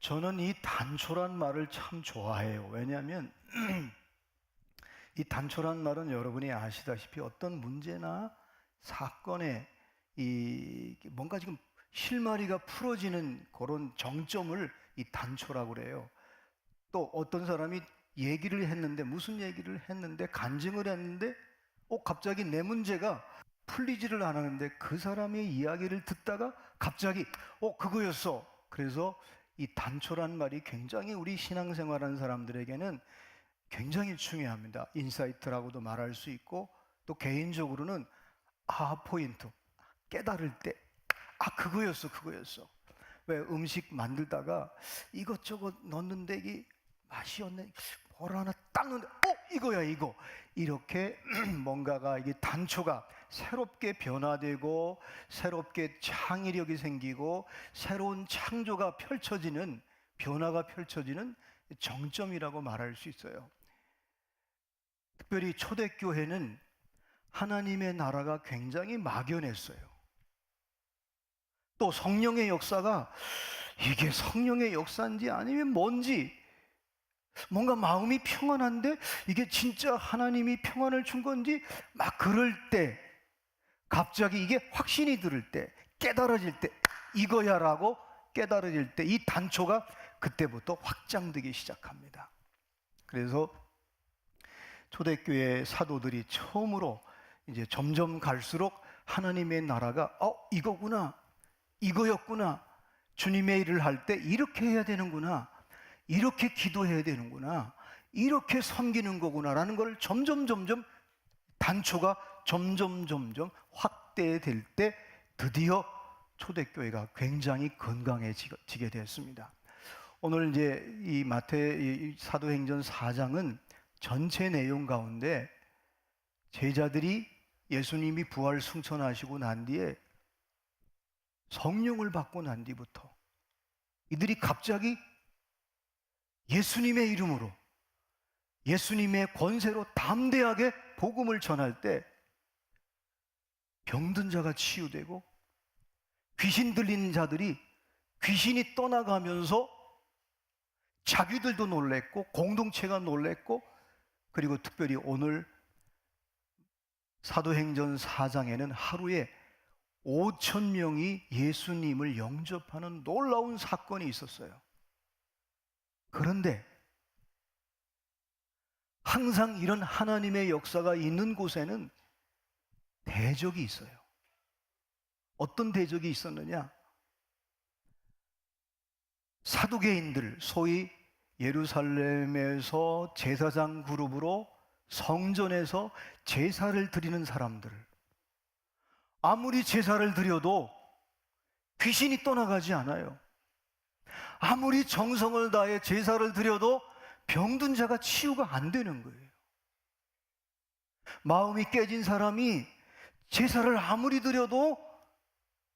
저는 이 단초란 말을 참 좋아해요. 왜냐하면 이 단초란 말은 여러분이 아시다시피 어떤 문제나 사건에 뭔가 지금 실마리가 풀어지는 그런 정점을 이 단초라고 그래요. 또 어떤 사람이 얘기를 했는데, 무슨 얘기를 했는데, 간증을 했는데 갑자기 내 문제가 풀리지를 않았는데 그 사람의 이야기를 듣다가 갑자기 그거였어. 그래서 이 단초란 말이 굉장히 우리 신앙생활하는 사람들에게는 굉장히 중요합니다. 인사이트라고도 말할 수 있고, 또 개인적으로는 포인트, 깨달을 때 그거였어. 왜 음식 만들다가 이것저것 넣었는데 이게 맛이 없네, 뭘 하나 딱 넣는데 이거야 이거, 이렇게 뭔가가 이게 단초가 새롭게 변화되고 새롭게 창의력이 생기고 새로운 창조가 펼쳐지는, 변화가 펼쳐지는 정점이라고 말할 수 있어요. 특별히 초대교회는 하나님의 나라가 굉장히 막연했어요. 또 성령의 역사가 이게 성령의 역사인지 아니면 뭔지, 뭔가 마음이 평안한데 이게 진짜 하나님이 평안을 준 건지 막 그럴 때, 갑자기 이게 확신이 들을 때, 깨달아질 때, 이거야 라고 깨달아질 때 이 단초가 그때부터 확장되기 시작합니다. 그래서 초대교회 사도들이 처음으로 이제 점점 갈수록 하나님의 나라가 이거구나, 이거였구나, 주님의 일을 할 때 이렇게 해야 되는구나, 이렇게 기도해야 되는구나, 이렇게 섬기는 거구나라는 걸 점점 단초가 점점 확대될 때 드디어 초대교회가 굉장히 건강해지게 됐습니다. 오늘 이제 이 사도행전 4장은 전체 내용 가운데 제자들이 예수님이 부활 승천하시고 난 뒤에 성령을 받고 난 뒤부터 이들이 갑자기 예수님의 이름으로, 예수님의 권세로 담대하게 복음을 전할 때 병든 자가 치유되고, 귀신 들린 자들이 귀신이 떠나가면서 자기들도 놀랬고 공동체가 놀랬고, 그리고 특별히 오늘 사도행전 4장에는 하루에 5,000명이 예수님을 영접하는 놀라운 사건이 있었어요. 그런데 항상 이런 하나님의 역사가 있는 곳에는 대적이 있어요. 어떤 대적이 있었느냐? 사두개인들, 소위 예루살렘에서 제사장 그룹으로 성전에서 제사를 드리는 사람들, 아무리 제사를 드려도 귀신이 떠나가지 않아요. 아무리 정성을 다해 제사를 드려도 병든 자가 치유가 안 되는 거예요. 마음이 깨진 사람이 제사를 아무리 드려도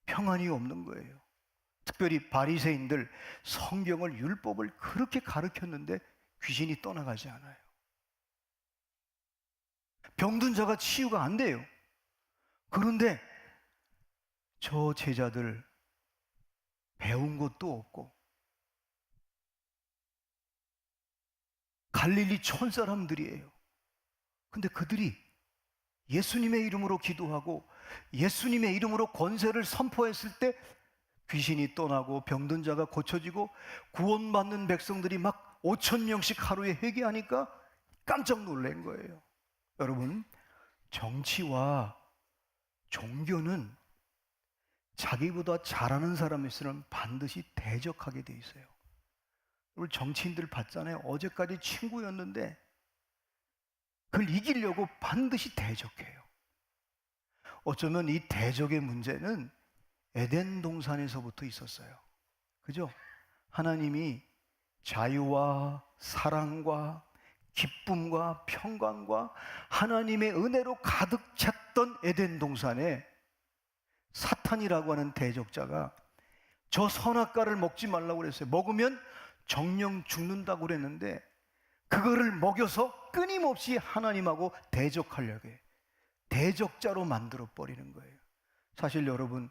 평안이 없는 거예요. 특별히 바리새인들, 성경을, 율법을 그렇게 가르쳤는데 귀신이 떠나가지 않아요. 병든 자가 치유가 안 돼요. 그런데 저 제자들 배운 것도 없고 갈릴리 촌 사람들이에요. 근데 그들이 예수님의 이름으로 기도하고 예수님의 이름으로 권세를 선포했을 때 귀신이 떠나고 병든 자가 고쳐지고 구원받는 백성들이 막 5,000명씩 하루에 회개하니까 깜짝 놀란 거예요. 여러분, 정치와 종교는 자기보다 잘하는 사람이 있으면 반드시 대적하게 돼 있어요. 우리 정치인들 봤잖아요. 어제까지 친구였는데 그걸 이기려고 반드시 대적해요. 어쩌면 이 대적의 문제는 에덴 동산에서부터 있었어요. 그죠? 하나님이 자유와 사랑과 기쁨과 평강과 하나님의 은혜로 가득 찼던 에덴 동산에 사탄이라고 하는 대적자가 저 선악과를 먹지 말라고 그랬어요. 먹으면 정령 죽는다고 그랬는데 그거를 먹여서 끊임없이 하나님하고 대적하려고 해요. 대적자로 만들어 버리는 거예요. 사실 여러분,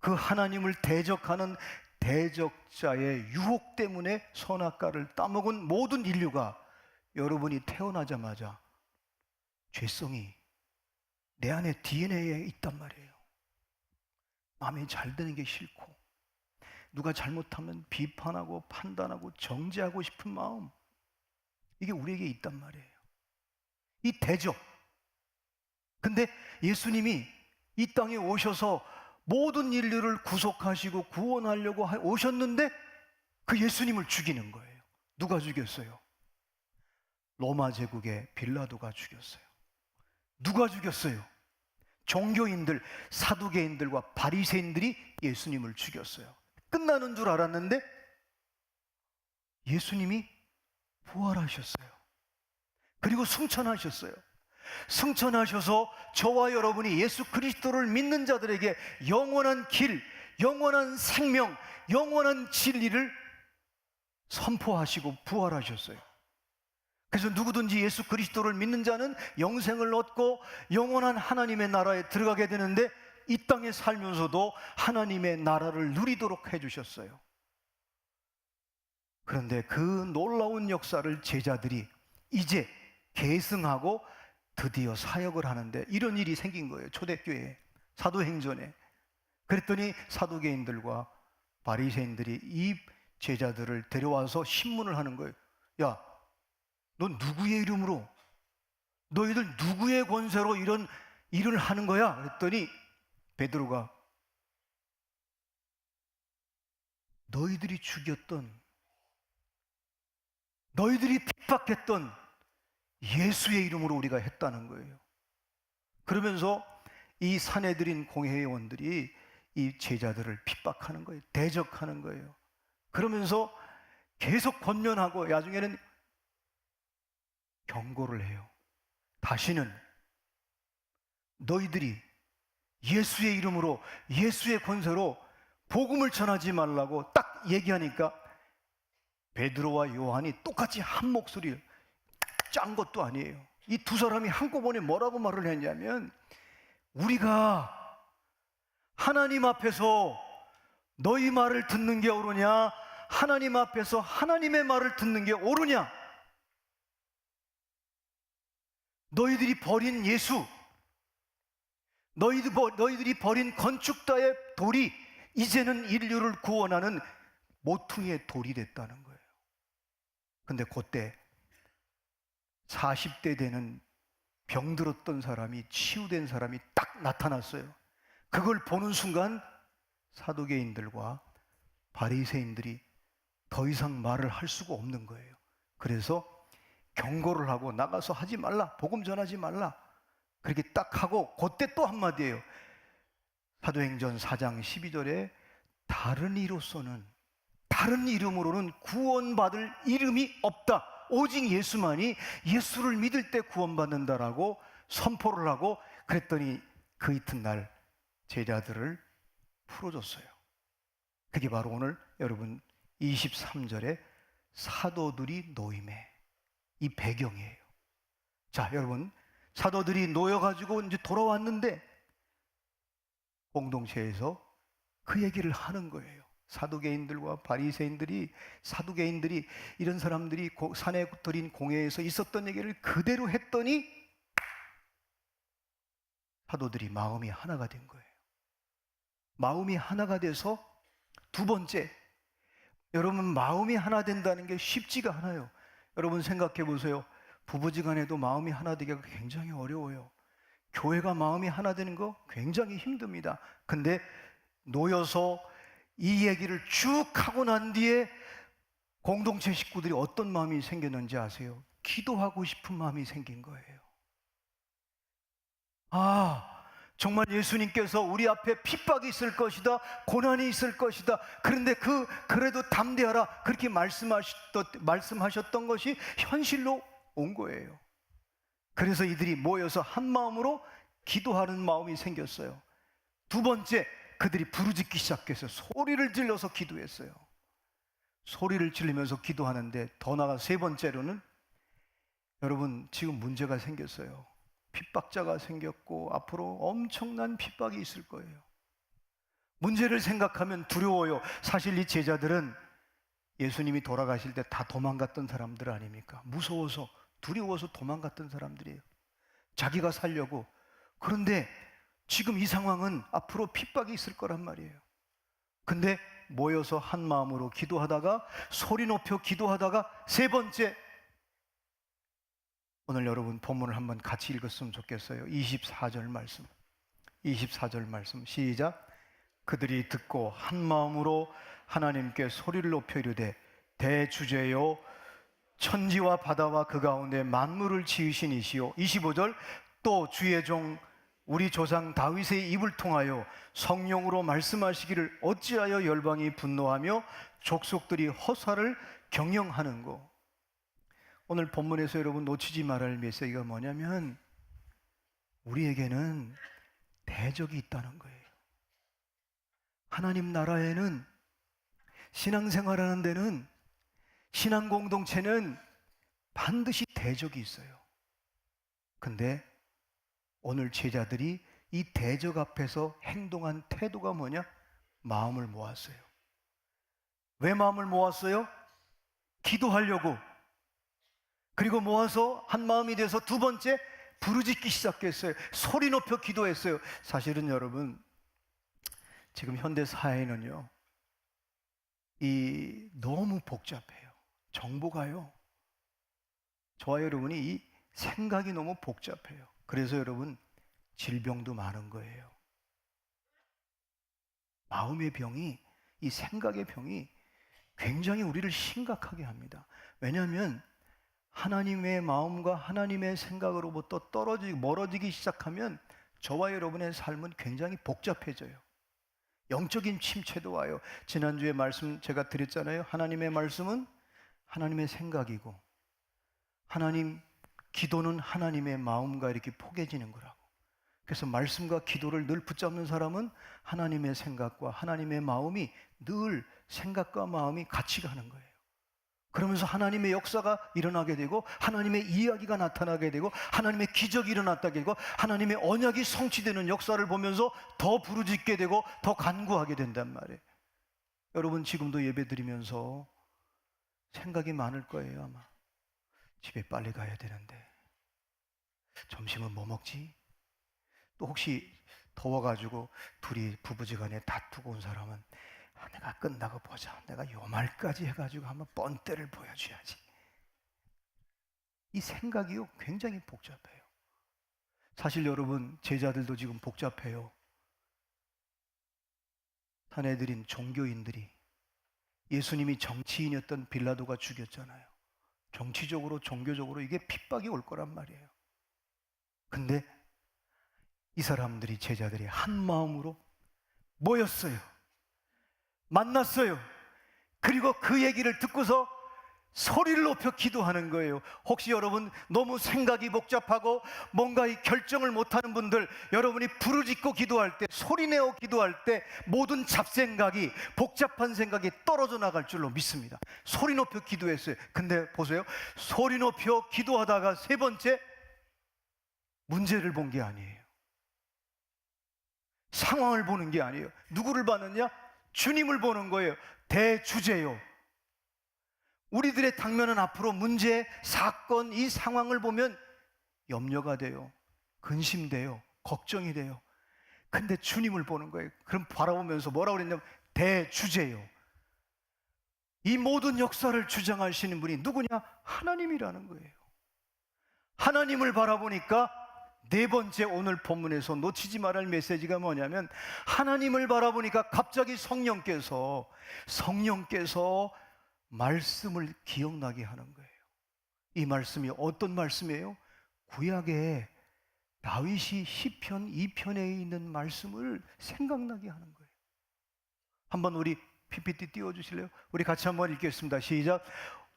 그 하나님을 대적하는 대적자의 유혹 때문에 선악과를 따먹은 모든 인류가 여러분이 태어나자마자 죄성이 내 안에 DNA에 있단 말이에요. 마음에 잘 드는 게 싫고, 누가 잘못하면 비판하고 판단하고 정죄하고 싶은 마음, 이게 우리에게 있단 말이에요. 이 대적. 근데 예수님이 이 땅에 오셔서 모든 인류를 구속하시고 구원하려고 오셨는데 그 예수님을 죽이는 거예요. 누가 죽였어요? 로마 제국의 빌라도가 죽였어요. 누가 죽였어요? 종교인들, 사두개인들과 바리새인들이 예수님을 죽였어요. 끝나는 줄 알았는데 예수님이 부활하셨어요. 그리고 승천하셨어요. 승천하셔서 저와 여러분이 예수 그리스도를 믿는 자들에게 영원한 길, 영원한 생명, 영원한 진리를 선포하시고 부활하셨어요. 그래서 누구든지 예수 그리스도를 믿는 자는 영생을 얻고 영원한 하나님의 나라에 들어가게 되는데, 이 땅에 살면서도 하나님의 나라를 누리도록 해주셨어요. 그런데 그 놀라운 역사를 제자들이 이제 계승하고 드디어 사역을 하는데 이런 일이 생긴 거예요. 초대교회에, 사도행전에. 그랬더니 사두개인들과 바리새인들이 이 제자들을 데려와서 신문을 하는 거예요. 야, 너 누구의 이름으로, 너희들 누구의 권세로 이런 일을 하는 거야? 그랬더니 베드로가 너희들이 죽였던, 너희들이 핍박했던 예수의 이름으로 우리가 했다는 거예요. 그러면서 이 사내들인 공회의원들이 이 제자들을 핍박하는 거예요. 대적하는 거예요. 그러면서 계속 권면하고 나중에는 경고를 해요. 다시는 너희들이 예수의 이름으로, 예수의 권세로 복음을 전하지 말라고 딱 얘기하니까 베드로와 요한이 똑같이 한 목소리를, 짠 것도 아니에요. 이 두 사람이 한꺼번에 뭐라고 말을 했냐면, 우리가 하나님 앞에서 너희 말을 듣는 게 옳으냐, 하나님 앞에서 하나님의 말을 듣는 게 옳으냐? 너희들이 버린 예수, 너희들이 버린 건축자의 돌이 이제는 인류를 구원하는 모퉁이의 돌이 됐다는 거예요. 근데 그때 40대 되는 병들었던 사람이, 치유된 사람이 딱 나타났어요. 그걸 보는 순간 사두개인들과 바리새인들이 더 이상 말을 할 수가 없는 거예요. 그래서 경고를 하고 나가서 하지 말라, 복음 전하지 말라, 그렇게 딱 하고 그때 또 한마디예요. 사도행전 4장 12절에 다른 이로서는, 다른 이름으로는 구원받을 이름이 없다, 오직 예수만이, 예수를 믿을 때 구원받는다라고 선포를 하고, 그랬더니 그 이튿날 제자들을 풀어줬어요. 그게 바로 오늘 여러분 23절에 사도들이 노임에, 이 배경이에요. 자, 여러분, 사도들이 놓여가지고 이제 돌아왔는데 공동체에서 그 얘기를 하는 거예요. 사두개인들과 바리새인들이, 사두개인들이, 이런 사람들이 산에 들인 공회에서 있었던 얘기를 그대로 했더니 사도들이 마음이 하나가 된 거예요. 마음이 하나가 돼서 두 번째, 여러분, 마음이 하나 된다는 게 쉽지가 않아요. 여러분 생각해 보세요. 부부지간에도 마음이 하나 되기가 굉장히 어려워요. 교회가 마음이 하나 되는 거 굉장히 힘듭니다. 근데 놓여서 이 얘기를 쭉 하고 난 뒤에 공동체 식구들이 어떤 마음이 생겼는지 아세요? 기도하고 싶은 마음이 생긴 거예요. 아, 정말 예수님께서 우리 앞에 핍박이 있을 것이다, 고난이 있을 것이다, 그런데 그래도 담대하라, 그렇게 말씀하셨던 것이 현실로 온 거예요. 그래서 이들이 모여서 한 마음으로 기도하는 마음이 생겼어요. 두 번째, 그들이 부르짖기 시작했어요. 소리를 질러서 기도했어요. 소리를 지르면서 기도하는데, 더 나아가 세 번째로는, 여러분, 지금 문제가 생겼어요. 핍박자가 생겼고 앞으로 엄청난 핍박이 있을 거예요. 문제를 생각하면 두려워요. 사실 이 제자들은 예수님이 돌아가실 때 다 도망갔던 사람들 아닙니까? 무서워서, 두려워서 도망갔던 사람들이에요. 자기가 살려고. 그런데 지금 이 상황은 앞으로 핍박이 있을 거란 말이에요. 근데 모여서 한 마음으로 기도하다가, 소리 높여 기도하다가, 세 번째, 오늘 여러분 본문을 한번 같이 읽었으면 좋겠어요. 24절 말씀. 24절 말씀 시작. 그들이 듣고 한 마음으로 하나님께 소리를 높여 이르되 대주제요 천지와 바다와 그 가운데 만물을 지으신 이시요. 25절. 또 주의 종 우리 조상 다윗의 입을 통하여 성령으로 말씀하시기를 어찌하여 열방이 분노하며 족속들이 허사를 경영하는고. 오늘 본문에서 여러분 놓치지 말아야 할 메시지가 뭐냐면, 우리에게는 대적이 있다는 거예요. 하나님 나라에는, 신앙생활하는 데는, 신앙 공동체는 반드시 대적이 있어요. 근데 오늘 제자들이 이 대적 앞에서 행동한 태도가 뭐냐? 마음을 모았어요. 왜 마음을 모았어요? 기도하려고. 그리고 모아서 한 마음이 돼서 두 번째, 부르짖기 시작했어요. 소리 높여 기도했어요. 사실은 여러분, 지금 현대 사회는요, 너무 복잡해요. 정보가요, 저와 여러분이 이 생각이 너무 복잡해요. 그래서 여러분, 질병도 많은 거예요. 마음의 병이, 이 생각의 병이 굉장히 우리를 심각하게 합니다. 왜냐하면 하나님의 마음과 하나님의 생각으로부터 떨어지고 멀어지기 시작하면 저와 여러분의 삶은 굉장히 복잡해져요. 영적인 침체도 와요. 지난주에 말씀 제가 드렸잖아요. 하나님의 말씀은 하나님의 생각이고, 기도는 하나님의 마음과 이렇게 포개지는 거라고. 그래서 말씀과 기도를 늘 붙잡는 사람은 하나님의 생각과 하나님의 마음이 늘, 생각과 마음이 같이 가는 거예요. 그러면서 하나님의 역사가 일어나게 되고, 하나님의 이야기가 나타나게 되고, 하나님의 기적이 일어났다게 되고, 하나님의 언약이 성취되는 역사를 보면서 더 부르짖게 되고 더 간구하게 된단 말이에요. 여러분, 지금도 예배 드리면서 생각이 많을 거예요. 아마 집에 빨리 가야 되는데, 점심은 뭐 먹지? 또 혹시 더워가지고 둘이 부부지간에 다투고 온 사람은, 내가 끝나고 보자, 내가 요 말까지 해가지고 한번 뻔때를 보여줘야지. 이 생각이요, 굉장히 복잡해요. 사실 여러분, 제자들도 지금 복잡해요. 탄해드린 종교인들이, 예수님이 정치인이었던 빌라도가 죽였잖아요. 정치적으로, 종교적으로 이게 핍박이 올 거란 말이에요. 근데 이 사람들이, 제자들이 한 마음으로 모였어요. 만났어요. 그리고 그 얘기를 듣고서 소리를 높여 기도하는 거예요. 혹시 여러분 너무 생각이 복잡하고 뭔가 이 결정을 못하는 분들, 여러분이 부르짖고 기도할 때, 소리내어 기도할 때 모든 잡생각이, 복잡한 생각이 떨어져 나갈 줄로 믿습니다. 소리 높여 기도했어요. 근데 보세요, 소리 높여 기도하다가 세 번째, 문제를 본 게 아니에요. 상황을 보는 게 아니에요. 누구를 봤느냐? 주님을 보는 거예요. 대주제요. 우리들의 당면은 앞으로 문제, 사건, 이 상황을 보면 염려가 돼요. 근심돼요. 걱정이 돼요. 근데 주님을 보는 거예요. 그럼 바라보면서 뭐라고 그랬냐면 대주제요. 이 모든 역사를 주장하시는 분이 누구냐? 하나님이라는 거예요. 하나님을 바라보니까 네 번째, 오늘 본문에서 놓치지 말할 메시지가 뭐냐면, 하나님을 바라보니까 갑자기 성령께서 말씀을 기억나게 하는 거예요. 이 말씀이 어떤 말씀이에요? 구약에 다윗이 시편 2편에 있는 말씀을 생각나게 하는 거예요. 한번 우리 PPT 띄워주실래요? 우리 같이 한번 읽겠습니다. 시작.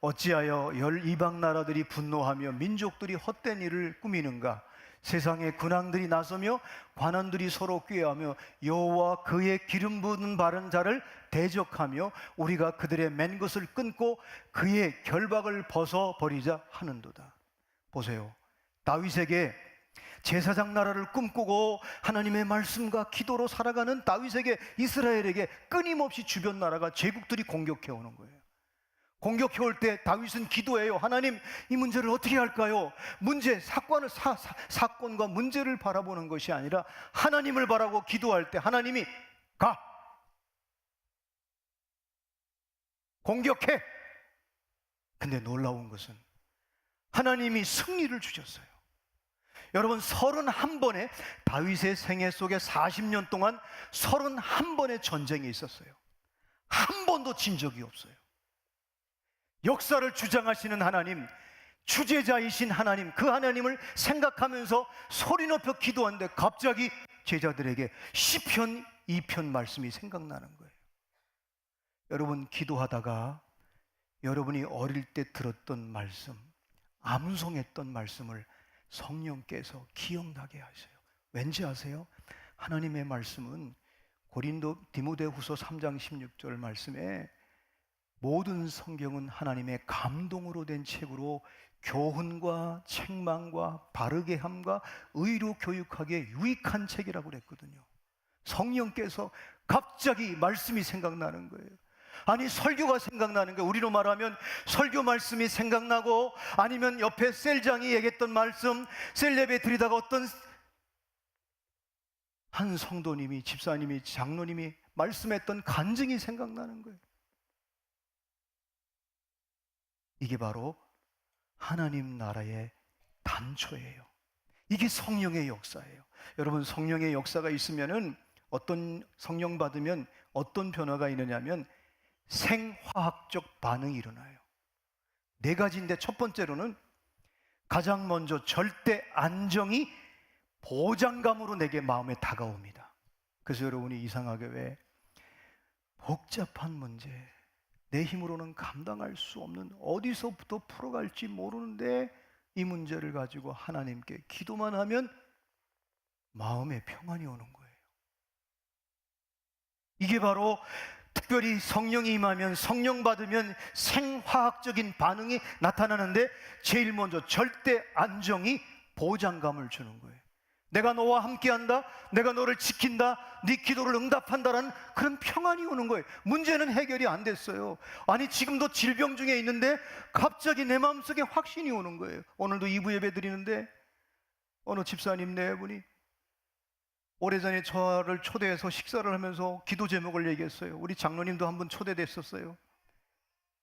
어찌하여 이방 나라들이 분노하며 민족들이 헛된 일을 꾸미는가? 세상에 근왕들이 나서며 관원들이 서로 꾀하며 여호와 그의 기름 부은 바른 자를 대적하며 우리가 그들의 맨 것을 끊고 그의 결박을 벗어버리자 하는도다. 보세요, 다윗에게 제사장 나라를 꿈꾸고 하나님의 말씀과 기도로 살아가는 다윗에게, 이스라엘에게 끊임없이 주변 나라가, 제국들이 공격해 오는 거예요. 공격해 올 때 다윗은 기도해요. 하나님, 이 문제를 어떻게 할까요? 사건과 문제를 바라보는 것이 아니라 하나님을 바라고 기도할 때 하나님이 가, 공격해. 근데 놀라운 것은 하나님이 승리를 주셨어요. 여러분, 31번의 다윗의 생애 속에 40년 동안 31번의 전쟁이 있었어요. 한 번도 진 적이 없어요. 역사를 주장하시는 하나님, 주재자이신 하나님, 그 하나님을 생각하면서 소리 높여 기도하는데 갑자기 제자들에게 시편 2편 말씀이 생각나는 거예요. 여러분, 기도하다가 여러분이 어릴 때 들었던 말씀, 암송했던 말씀을 성령께서 기억나게 하세요. 왠지 아세요? 하나님의 말씀은 디모데후서 3장 16절 말씀에 모든 성경은 하나님의 감동으로 된 책으로 교훈과 책망과 바르게 함과 의로 교육하기에 유익한 책이라고 그랬거든요. 성령께서 갑자기 말씀이 생각나는 거예요. 아니, 설교가 생각나는 거예요. 우리로 말하면 설교 말씀이 생각나고, 아니면 옆에 셀장이 얘기했던 말씀, 셀예배 드리다가 어떤 한 성도님이, 집사님이, 장로님이 말씀했던 간증이 생각나는 거예요. 이게 바로 하나님 나라의 단초예요. 이게 성령의 역사예요. 여러분, 성령의 역사가 있으면은, 성령 받으면 어떤 변화가 있느냐면 생화학적 반응이 일어나요. 4가지인데, 첫 번째로는 가장 먼저 절대 안정이 보장감으로 내게 마음에 다가옵니다. 그래서 여러분이 이상하게 왜 복잡한 문제, 내 힘으로는 감당할 수 없는, 어디서부터 풀어갈지 모르는데 이 문제를 가지고 하나님께 기도만 하면 마음에 평안이 오는 거예요. 이게 바로 특별히 성령이 임하면, 성령 받으면 생화학적인 반응이 나타나는데, 제일 먼저 절대 안정이 보장감을 주는 거예요. 내가 너와 함께한다, 내가 너를 지킨다, 네 기도를 응답한다라는 그런 평안이 오는 거예요. 문제는 해결이 안 됐어요. 아니, 지금도 질병 중에 있는데 갑자기 내 마음속에 확신이 오는 거예요. 오늘도 2부 예배 드리는데 어느 집사님 네 분이 오래전에 저를 초대해서 식사를 하면서 기도 제목을 얘기했어요. 우리 장로님도 한번 초대됐었어요.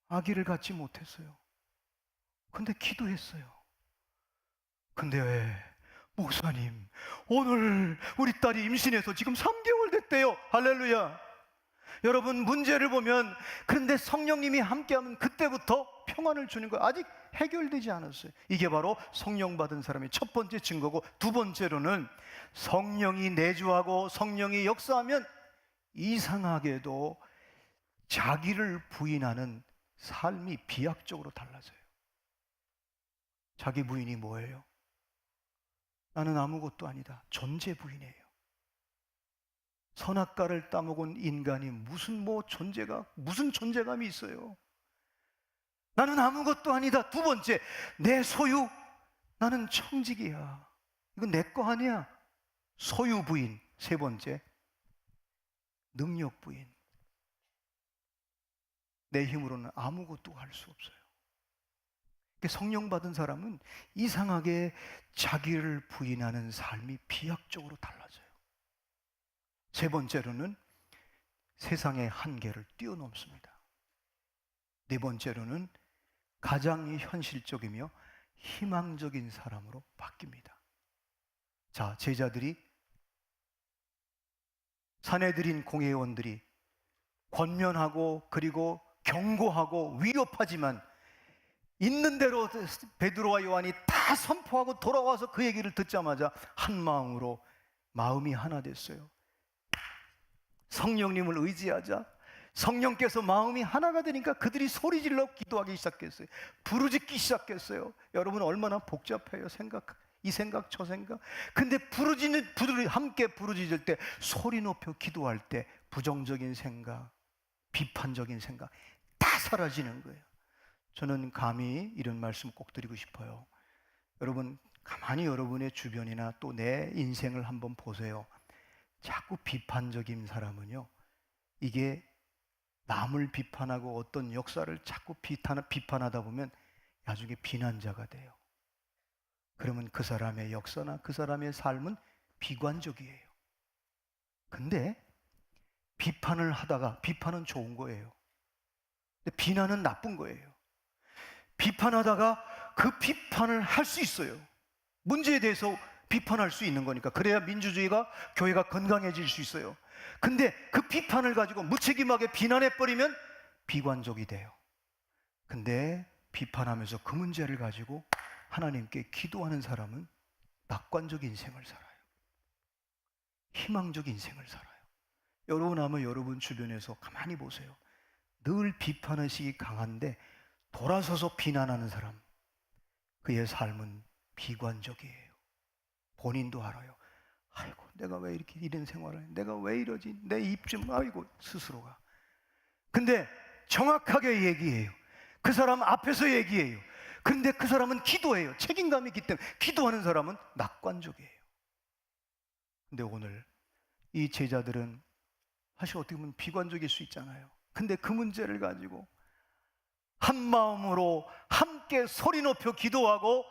아기를 갖지 못했어요. 근데 기도했어요. 근데 왜? 목사님, 오늘 우리 딸이 임신해서 지금 3개월 됐대요. 할렐루야. 여러분, 문제를 보면, 그런데 성령님이 함께하면 그때부터 평안을 주는 거예요. 아직 해결되지 않았어요. 이게 바로 성령 받은 사람의 첫 번째 증거고, 두 번째로는 성령이 내주하고 성령이 역사하면 이상하게도 자기를 부인하는 삶이 비약적으로 달라져요. 자기 부인이 뭐예요? 나는 아무것도 아니다. 존재 부인이에요. 선악과를 따먹은 인간이 무슨 존재감이 있어요. 나는 아무것도 아니다. 두 번째, 내 소유, 나는 청직이야. 이건 내 거 아니야. 소유 부인. 세 번째, 능력 부인. 내 힘으로는 아무것도 할 수 없어요. 성령 받은 사람은 이상하게 자기를 부인하는 삶이 비약적으로 달라져요. 세 번째로는 세상의 한계를 뛰어넘습니다. 네 번째로는 가장 현실적이며 희망적인 사람으로 바뀝니다. 자, 제자들이, 사내들인 공회원들이 권면하고 그리고 경고하고 위협하지만 있는 대로 베드로와 요한이 다 선포하고 돌아와서 그 얘기를 듣자마자 한 마음으로 마음이 하나 됐어요. 성령님을 의지하자. 성령께서 마음이 하나가 되니까 그들이 소리질러 기도하기 시작했어요. 부르짖기 시작했어요. 여러분, 얼마나 복잡해요. 이 생각 저 생각. 근데 함께 부르짖을 때, 소리 높여 기도할 때 부정적인 생각, 비판적인 생각 다 사라지는 거예요. 저는 감히 이런 말씀 꼭 드리고 싶어요. 여러분, 가만히 여러분의 주변이나 또 내 인생을 한번 보세요. 자꾸 비판적인 사람은요, 이게 남을 비판하고 어떤 역사를 자꾸 비판하다 보면 나중에 비난자가 돼요. 그러면 그 사람의 역사나 그 사람의 삶은 비관적이에요. 근데 비판을 하다가, 비판은 좋은 거예요. 근데 비난은 나쁜 거예요. 비판하다가 그 비판을 할 수 있어요. 문제에 대해서 비판할 수 있는 거니까. 그래야 민주주의가, 교회가 건강해질 수 있어요. 근데 그 비판을 가지고 무책임하게 비난해버리면 비관적이 돼요. 근데 비판하면서 그 문제를 가지고 하나님께 기도하는 사람은 낙관적 인생을 살아요. 희망적 인생을 살아요. 여러분 아마 여러분 주변에서 가만히 보세요. 늘 비판의식이 강한데 돌아서서 비난하는 사람, 그의 삶은 비관적이에요. 본인도 알아요. 아이고, 내가 왜 이렇게 이런 생활을 해? 내가 왜 이러지? 내 입 좀, 아이고, 스스로가. 근데 정확하게 얘기해요. 그 사람 앞에서 얘기해요. 근데 그 사람은 기도해요. 책임감이 있기 때문에. 기도하는 사람은 낙관적이에요. 근데 오늘 이 제자들은 사실 어떻게 보면 비관적일 수 있잖아요. 근데 그 문제를 가지고 한 마음으로 함께 소리 높여 기도하고,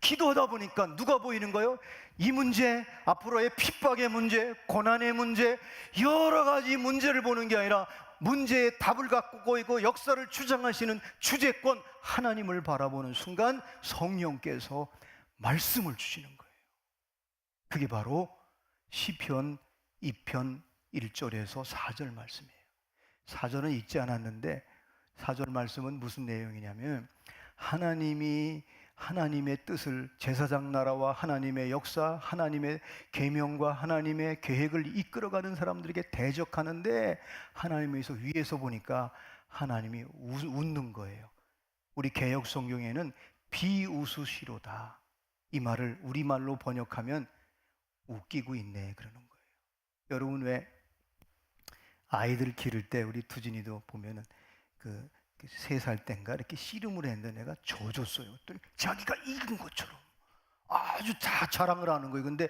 기도하다 보니까 누가 보이는 거예요? 이 문제, 앞으로의 핍박의 문제, 고난의 문제, 여러 가지 문제를 보는 게 아니라 문제의 답을 갖고 있고 역사를 주장하시는 주재권 하나님을 바라보는 순간 성령께서 말씀을 주시는 거예요. 그게 바로 시편 2편 1절에서 4절 말씀이에요. 4절은 읽지 않았는데 4절 말씀은 무슨 내용이냐면, 하나님의 뜻을, 제사장 나라와 하나님의 역사, 하나님의 계명과 하나님의 계획을 이끌어가는 사람들에게 대적하는데, 하나님에서 위에서 보니까 하나님이 웃는 거예요. 우리 개역 성경에는 비웃으시로다, 이 말을 우리말로 번역하면 웃기고 있네 그러는 거예요. 여러분 왜 아이들 기를 때 우리 두진이도 보면은 그 3살 땐가 이렇게 씨름을 했는데 내가 져줬어요. 또 자기가 이긴 것처럼 아주 다 자랑을 하는 거예요. 근데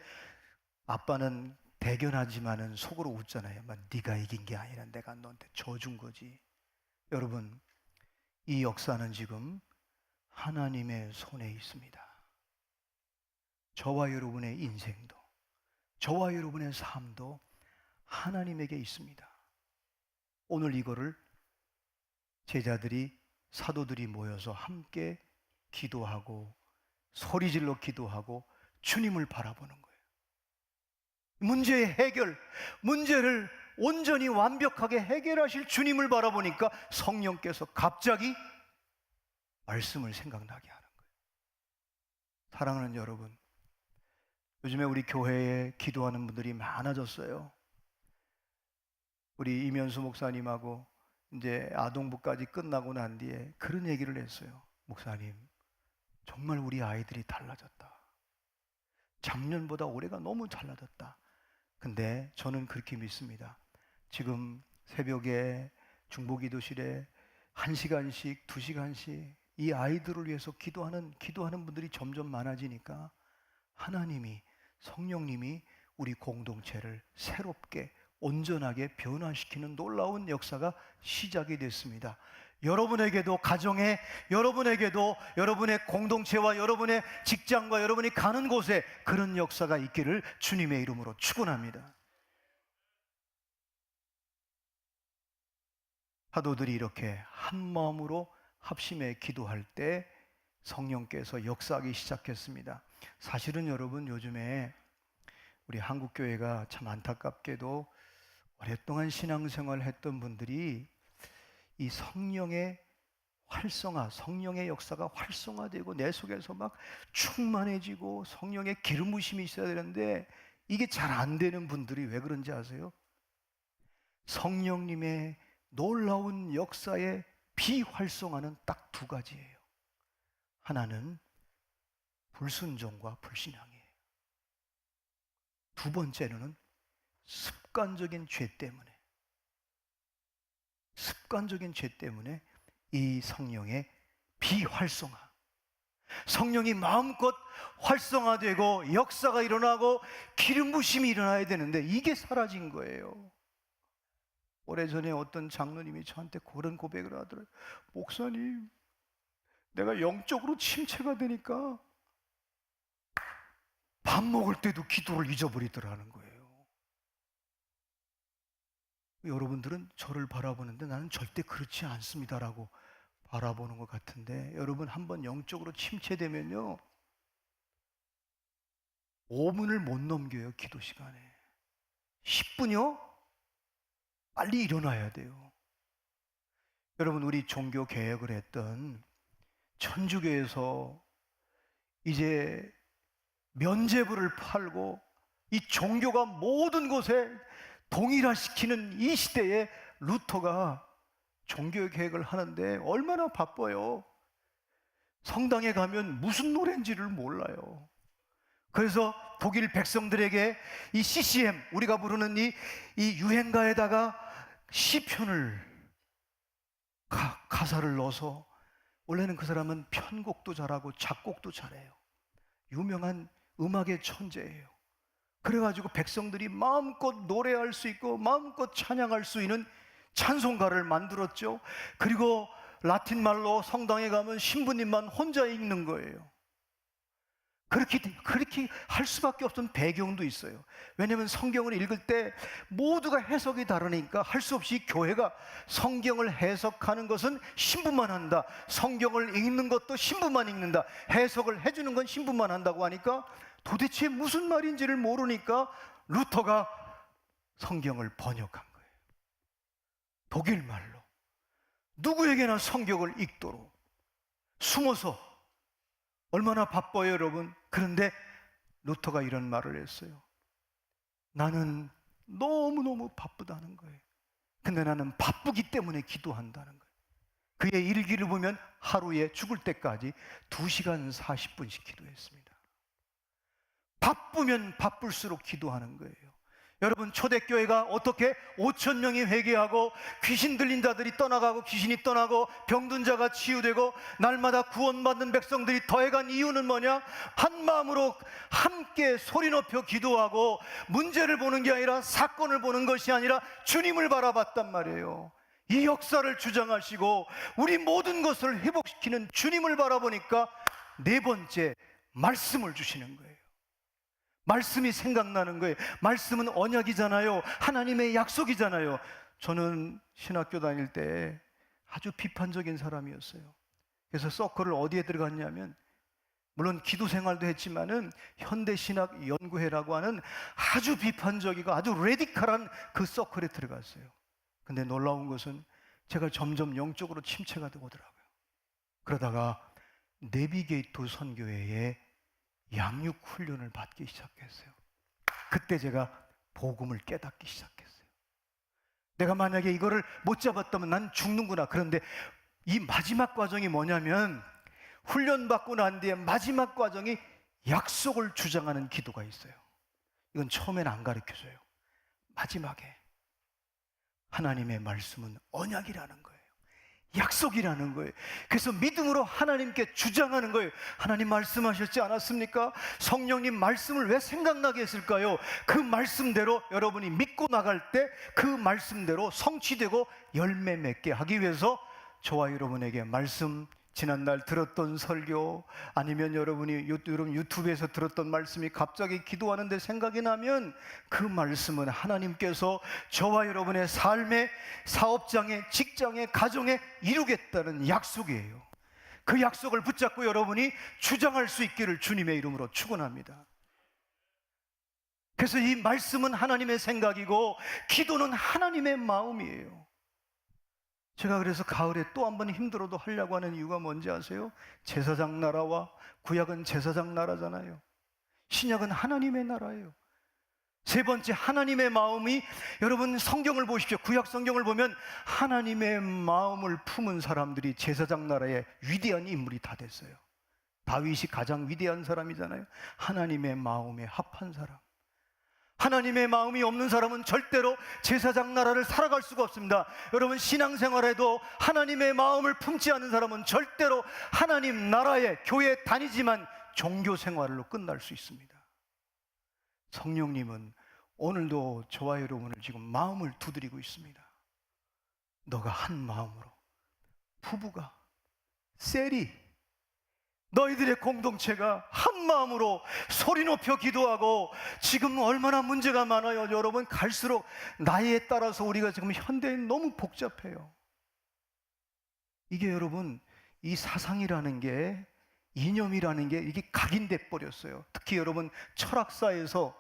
아빠는 대견하지만은 속으로 웃잖아요. 네가 이긴 게 아니라 내가 너한테 져준 거지. 여러분, 이 역사는 지금 하나님의 손에 있습니다. 저와 여러분의 인생도, 저와 여러분의 삶도 하나님에게 있습니다. 오늘 이거를 제자들이, 사도들이 모여서 함께 기도하고 소리질러 기도하고 주님을 바라보는 거예요. 문제의 해결, 문제를 온전히 완벽하게 해결하실 주님을 바라보니까 성령께서 갑자기 말씀을 생각나게 하는 거예요. 사랑하는 여러분, 요즘에 우리 교회에 기도하는 분들이 많아졌어요. 우리 이면수 목사님하고 이제 아동부까지 끝나고 난 뒤에 그런 얘기를 했어요. 목사님, 정말 우리 아이들이 달라졌다. 작년보다 올해가 너무 달라졌다. 근데 저는 그렇게 믿습니다. 지금 새벽에 중보기도실에 1시간씩 2시간씩 이 아이들을 위해서 기도하는 분들이 점점 많아지니까 하나님이, 성령님이 우리 공동체를 새롭게 온전하게 변화시키는 놀라운 역사가 시작이 됐습니다. 여러분에게도, 가정에, 여러분에게도, 여러분의 공동체와 여러분의 직장과 여러분이 가는 곳에 그런 역사가 있기를 주님의 이름으로 축원합니다. 사도들이 이렇게 한 마음으로 합심해 기도할 때 성령께서 역사하기 시작했습니다. 사실은 여러분, 요즘에 우리 한국교회가 참 안타깝게도 오랫동안 신앙생활을 했던 분들이 이 성령의 활성화, 성령의 역사가 활성화되고 내 속에서 막 충만해지고 성령의 기름 부으심이 있어야 되는데 이게 잘 안 되는 분들이 왜 그런지 아세요? 성령님의 놀라운 역사의 비활성화는 딱 2가지예요. 하나는 불순종과 불신앙이에요. 2번째는 습관적인 죄 때문에 이 성령의 비활성화. 성령이 마음껏 활성화되고 역사가 일어나고 기름 부심이 일어나야 되는데 이게 사라진 거예요. 오래전에 어떤 장로님이 저한테 그런 고백을 하더라고요. 목사님, 내가 영적으로 침체가 되니까 밥 먹을 때도 기도를 잊어버리더라는 거예요. 여러분들은 저를 바라보는데 나는 절대 그렇지 않습니다라고 바라보는 것 같은데, 여러분 한번 영적으로 침체되면요 5분을 못 넘겨요. 기도 시간에 10분이요 빨리 일어나야 돼요. 여러분, 우리 종교 개혁을 했던 천주교에서 이제 면죄부를 팔고 이 종교가 모든 곳에 동일화시키는 이 시대에 루터가 종교 개혁을 하는데 얼마나 바빠요. 성당에 가면 무슨 노래인지를 몰라요. 그래서 독일 백성들에게 이 CCM, 우리가 부르는 이 유행가에다가 시편을 가사를 넣어서, 원래는 그 사람은 편곡도 잘하고 작곡도 잘해요. 유명한 음악의 천재예요. 그래가지고 백성들이 마음껏 노래할 수 있고 마음껏 찬양할 수 있는 찬송가를 만들었죠. 그리고 라틴 말로 성당에 가면 신부님만 혼자 읽는 거예요. 그렇게 할 수밖에 없던 배경도 있어요. 왜냐하면 성경을 읽을 때 모두가 해석이 다르니까 할 수 없이 교회가 성경을 해석하는 것은 신부만 한다, 성경을 읽는 것도 신부만 읽는다, 해석을 해주는 건 신부만 한다고 하니까 도대체 무슨 말인지를 모르니까 루터가 성경을 번역한 거예요. 독일 말로 누구에게나 성경을 읽도록 숨어서. 얼마나 바빠요, 여러분. 그런데 루터가 이런 말을 했어요. 나는 너무너무 바쁘다는 거예요. 근데 나는 바쁘기 때문에 기도한다는 거예요. 그의 일기를 보면 하루에 죽을 때까지 2시간 40분씩 기도했습니다. 바쁘면 바쁠수록 기도하는 거예요. 여러분, 초대교회가 어떻게 5,000명이 회개하고 귀신 들린 자들이 떠나가고 귀신이 떠나고 병든 자가 치유되고 날마다 구원받는 백성들이 더해간 이유는 뭐냐? 한 마음으로 함께 소리 높여 기도하고 문제를 보는 게 아니라 사건을 보는 것이 아니라 주님을 바라봤단 말이에요. 이 역사를 주장하시고 우리 모든 것을 회복시키는 주님을 바라보니까 네 번째, 말씀을 주시는 거예요. 말씀이 생각나는 거예요. 말씀은 언약이잖아요. 하나님의 약속이잖아요. 저는 신학교 다닐 때 아주 비판적인 사람이었어요. 그래서 서클을 어디에 들어갔냐면, 물론 기도 생활도 했지만은 현대신학연구회라고 하는 아주 비판적이고 아주 레디컬한 그 서클에 들어갔어요. 근데 놀라운 것은 제가 점점 영적으로 침체가 오더라고요. 그러다가 내비게이터 선교회에 양육 훈련을 받기 시작했어요. 그때 제가 복음을 깨닫기 시작했어요. 내가 만약에 이거를 못 잡았다면 난 죽는구나. 그런데 이 마지막 과정이 뭐냐면, 훈련받고 난 뒤에 마지막 과정이 약속을 주장하는 기도가 있어요. 이건 처음엔 안 가르쳐줘요. 마지막에 하나님의 말씀은 언약이라는 거예요. 약속이라는 거예요. 그래서 믿음으로 하나님께 주장하는 거예요. 하나님 말씀하셨지 않았습니까? 성령님 말씀을 왜 생각나게 했을까요? 그 말씀대로 여러분이 믿고 나갈 때 그 말씀대로 성취되고 열매 맺게 하기 위해서 저와 여러분에게 말씀, 지난날 들었던 설교, 아니면 여러분이 유튜브에서 들었던 말씀이 갑자기 기도하는데 생각이 나면 그 말씀은 하나님께서 저와 여러분의 삶에, 사업장에, 직장에, 가정에 이루겠다는 약속이에요. 그 약속을 붙잡고 여러분이 주장할 수 있기를 주님의 이름으로 축원합니다. 그래서 이 말씀은 하나님의 생각이고 기도는 하나님의 마음이에요. 제가 그래서 가을에 또 한 번 힘들어도 하려고 하는 이유가 뭔지 아세요? 제사장 나라와, 구약은 제사장 나라잖아요. 신약은 하나님의 나라예요. 세 번째, 하나님의 마음이, 여러분 성경을 보십시오. 구약 성경을 보면 하나님의 마음을 품은 사람들이 제사장 나라의 위대한 인물이 다 됐어요. 다윗이 가장 위대한 사람이잖아요. 하나님의 마음에 합한 사람. 하나님의 마음이 없는 사람은 절대로 제사장 나라를 살아갈 수가 없습니다. 여러분, 신앙생활에도 하나님의 마음을 품지 않는 사람은 절대로 하나님 나라의 교회에 다니지만 종교 생활로 끝날 수 있습니다. 성령님은 오늘도 저와 여러분을 지금 마음을 두드리고 있습니다. 너가 한 마음으로, 부부가, 셀이, 너희들의 공동체가 한 마음으로 소리 높여 기도하고, 지금 얼마나 문제가 많아요. 여러분, 갈수록 나이에 따라서 우리가 지금 현대인 너무 복잡해요. 이게 여러분, 이 사상이라는 게, 이념이라는 게 이게 각인돼 버렸어요. 특히 여러분, 철학사에서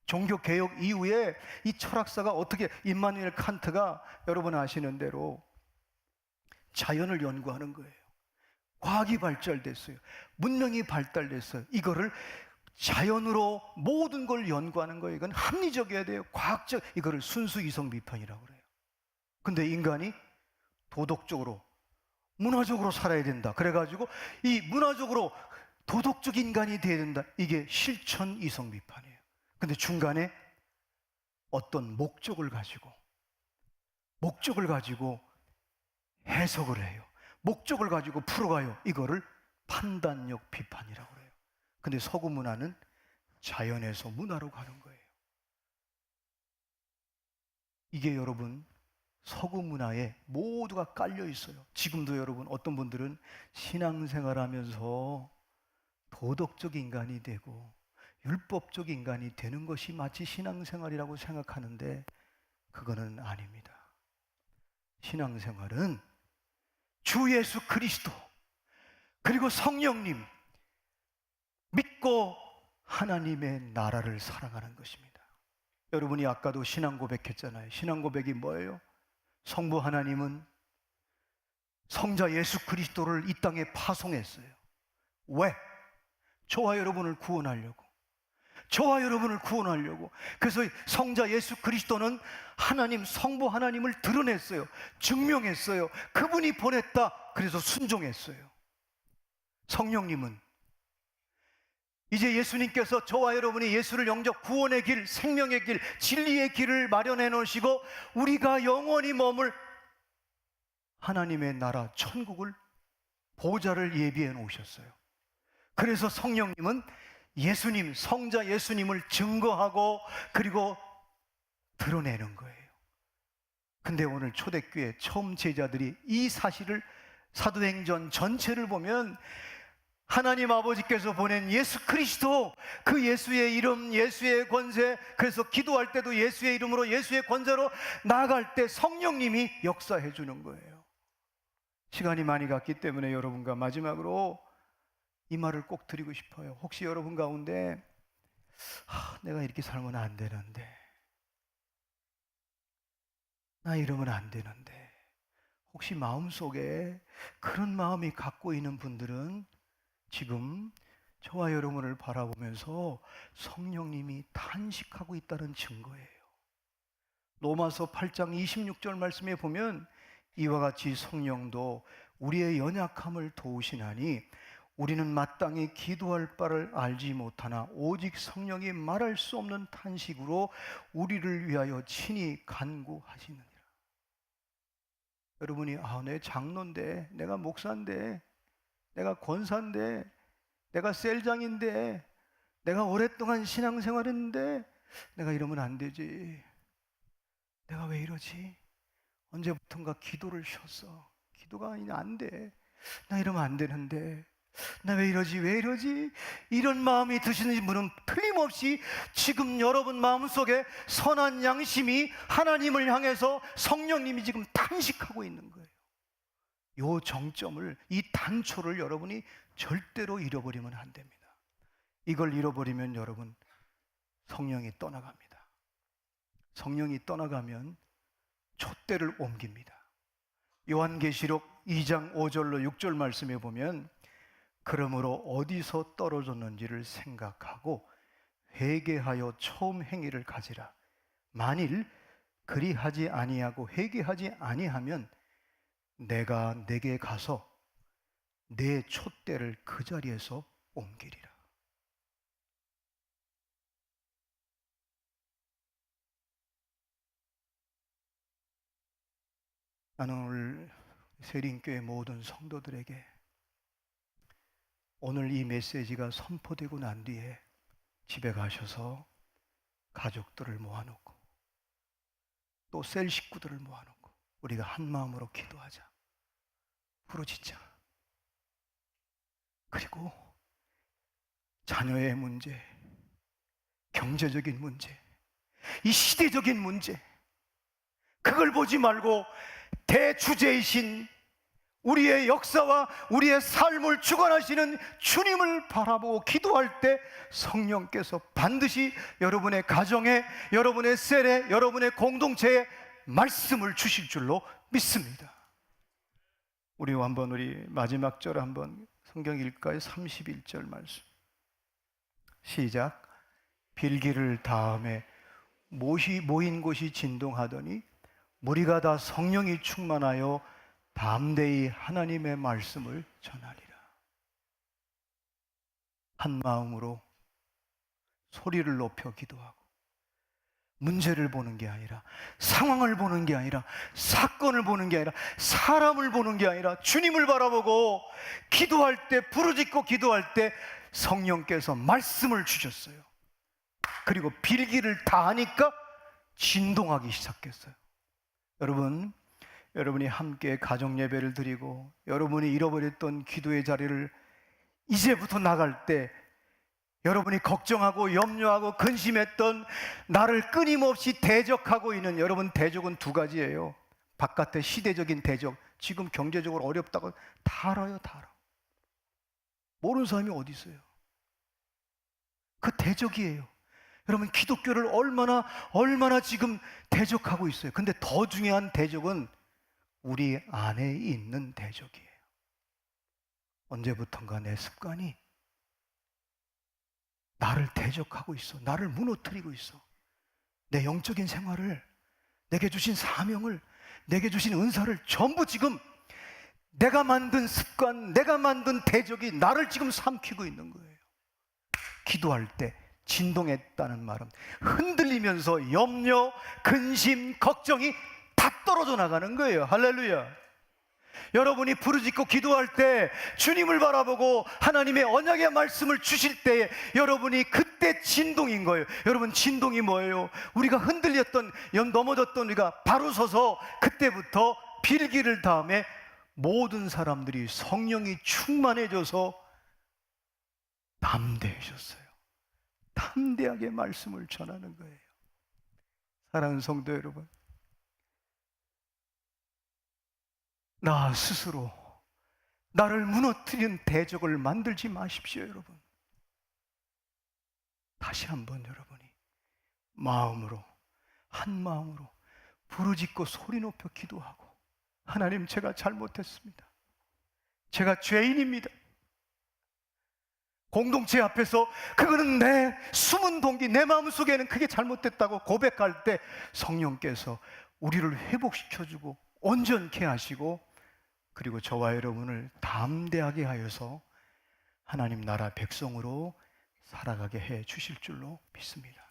종교개혁 이후에 이 철학사가 어떻게, 임마누엘 칸트가 여러분 아시는 대로 자연을 연구하는 거예요. 과학이 발달됐어요. 문명이 발달됐어요. 이거를 자연으로 모든 걸 연구하는 거예요. 이건 합리적이어야 돼요. 과학적, 이거를 순수 이성 비판이라고 그래요. 근데 인간이 도덕적으로, 문화적으로 살아야 된다. 그래가지고 이 문화적으로 도덕적 인간이 돼야 된다. 이게 실천 이성 비판이에요. 근데 중간에 어떤 목적을 가지고 해석을 해요. 목적을 가지고 풀어가요. 이거를 판단력 비판이라고 해요. 근데 서구 문화는 자연에서 문화로 가는 거예요. 이게 여러분, 서구 문화에 모두가 깔려 있어요. 지금도 여러분, 어떤 분들은 신앙생활 하면서 도덕적 인간이 되고 율법적 인간이 되는 것이 마치 신앙생활이라고 생각하는데, 그거는 아닙니다. 신앙생활은 주 예수 그리스도 그리고 성령님 믿고 하나님의 나라를 사랑하는 것입니다. 여러분이 아까도 신앙 고백했잖아요. 신앙 고백이 뭐예요? 성부 하나님은 성자 예수 그리스도를 이 땅에 파송했어요. 왜? 저와 여러분을 구원하려고. 그래서 성자 예수 그리스도는 하나님, 성부 하나님을 드러냈어요. 증명했어요. 그분이 보냈다. 그래서 순종했어요. 성령님은 이제 예수님께서 저와 여러분이 예수를 영접, 구원의 길, 생명의 길, 진리의 길을 마련해 놓으시고 우리가 영원히 머물 하나님의 나라, 천국을, 보좌를 예비해 놓으셨어요. 그래서 성령님은 예수님, 성자 예수님을 증거하고 그리고 드러내는 거예요. 근데 오늘 초대교회 처음 제자들이 이 사실을, 사도행전 전체를 보면 하나님 아버지께서 보낸 예수 그리스도, 그 예수의 이름, 예수의 권세, 그래서 기도할 때도 예수의 이름으로, 예수의 권세로 나아갈 때 성령님이 역사해 주는 거예요. 시간이 많이 갔기 때문에 여러분과 마지막으로 이 말을 꼭 드리고 싶어요. 혹시 여러분 가운데 내가 이렇게 살면 안 되는데, 나 이러면 안 되는데, 혹시 마음속에 그런 마음이 갖고 있는 분들은 지금 저와 여러분을 바라보면서 성령님이 탄식하고 있다는 증거예요. 로마서 8장 26절 말씀에 보면 이와 같이 성령도 우리의 연약함을 도우시나니 우리는 마땅히 기도할 바를 알지 못하나 오직 성령이 말할 수 없는 탄식으로 우리를 위하여 친히 간구하시느니라. 여러분이 내 장로인데, 내가 목사인데, 내가 권사인데, 내가 셀장인데, 내가 오랫동안 신앙생활했는데 내가 이러면 안 되지. 내가 왜 이러지? 언제부턴가 기도를 쉬었어. 기도가 안 돼. 나 이러면 안 되는데, 나 왜 이러지? 이런 마음이 드시는 분은 틀림없이 지금 여러분 마음속에 선한 양심이 하나님을 향해서 성령님이 지금 탄식하고 있는 거예요. 이 정점을, 이 단초를 여러분이 절대로 잃어버리면 안 됩니다. 이걸 잃어버리면 여러분, 성령이 떠나갑니다. 성령이 떠나가면 촛대를 옮깁니다. 요한계시록 2장 5절로 6절 말씀에 보면 그러므로 어디서 떨어졌는지를 생각하고 회개하여 처음 행위를 가지라. 만일 그리하지 아니하고 회개하지 아니하면 내가 내게 가서 내 촛대를 그 자리에서 옮기리라. 나는 오늘 세린교회 모든 성도들에게 오늘 이 메시지가 선포되고 난 뒤에 집에 가셔서 가족들을 모아놓고 또 셀 식구들을 모아놓고 우리가 한 마음으로 기도하자, 부르짖자. 그리고 자녀의 문제, 경제적인 문제, 이 시대적인 문제, 그걸 보지 말고 대주제이신 우리의 역사와 우리의 삶을 주관하시는 주님을 바라보고 기도할 때 성령께서 반드시 여러분의 가정에, 여러분의 셀에, 여러분의 공동체에 말씀을 주실 줄로 믿습니다. 우리 마지막 절 한번 성경 읽까요? 31절 말씀 시작. 빌기를 다음에 모인 곳이 진동하더니 무리가 다 성령이 충만하여 담대히 하나님의 말씀을 전하리라. 한 마음으로 소리를 높여 기도하고 문제를 보는 게 아니라, 상황을 보는 게 아니라, 사건을 보는 게 아니라, 사람을 보는 게 아니라 주님을 바라보고 기도할 때, 부르짖고 기도할 때 성령께서 말씀을 주셨어요. 그리고 빌기를 다 하니까 진동하기 시작했어요. 여러분이 함께 가정 예배를 드리고 여러분이 잃어버렸던 기도의 자리를 이제부터 나갈 때 여러분이 걱정하고 염려하고 근심했던 나를 끊임없이 대적하고 있는 여러분, 대적은 두 가지예요. 바깥의 시대적인 대적, 지금 경제적으로 어렵다고 다 알아요. 다 알아. 모르는 사람이 어디 있어요? 그 대적이에요. 여러분, 기독교를 얼마나 지금 대적하고 있어요. 근데 더 중요한 대적은 우리 안에 있는 대적이에요. 언제부턴가 내 습관이 나를 대적하고 있어. 나를 무너뜨리고 있어. 내 영적인 생활을, 내게 주신 사명을, 내게 주신 은사를 전부 지금 내가 만든 습관, 내가 만든 대적이 나를 지금 삼키고 있는 거예요. 기도할 때 진동했다는 말은 흔들리면서 염려, 근심, 걱정이 다 떨어져 나가는 거예요. 할렐루야. 여러분이 부르짖고 기도할 때 주님을 바라보고 하나님의 언약의 말씀을 주실 때 여러분이 그때 진동인 거예요. 여러분, 진동이 뭐예요? 우리가 흔들렸던, 넘어졌던 우리가 바로 서서 그때부터 빌기를 다음에 모든 사람들이 성령이 충만해져서 담대해졌어요. 담대하게 말씀을 전하는 거예요. 사랑하는 성도 여러분, 나 스스로 나를 무너뜨리는 대적을 만들지 마십시오. 여러분, 다시 한번 여러분이 마음으로, 한 마음으로 부르짖고 소리 높여 기도하고, 하나님, 제가 잘못했습니다. 제가 죄인입니다. 공동체 앞에서 그거는 내 숨은 동기, 내 마음속에는 그게 잘못됐다고 고백할 때 성령께서 우리를 회복시켜주고 온전케 하시고, 그리고 저와 여러분을 담대하게 하여서 하나님 나라 백성으로 살아가게 해 주실 줄로 믿습니다.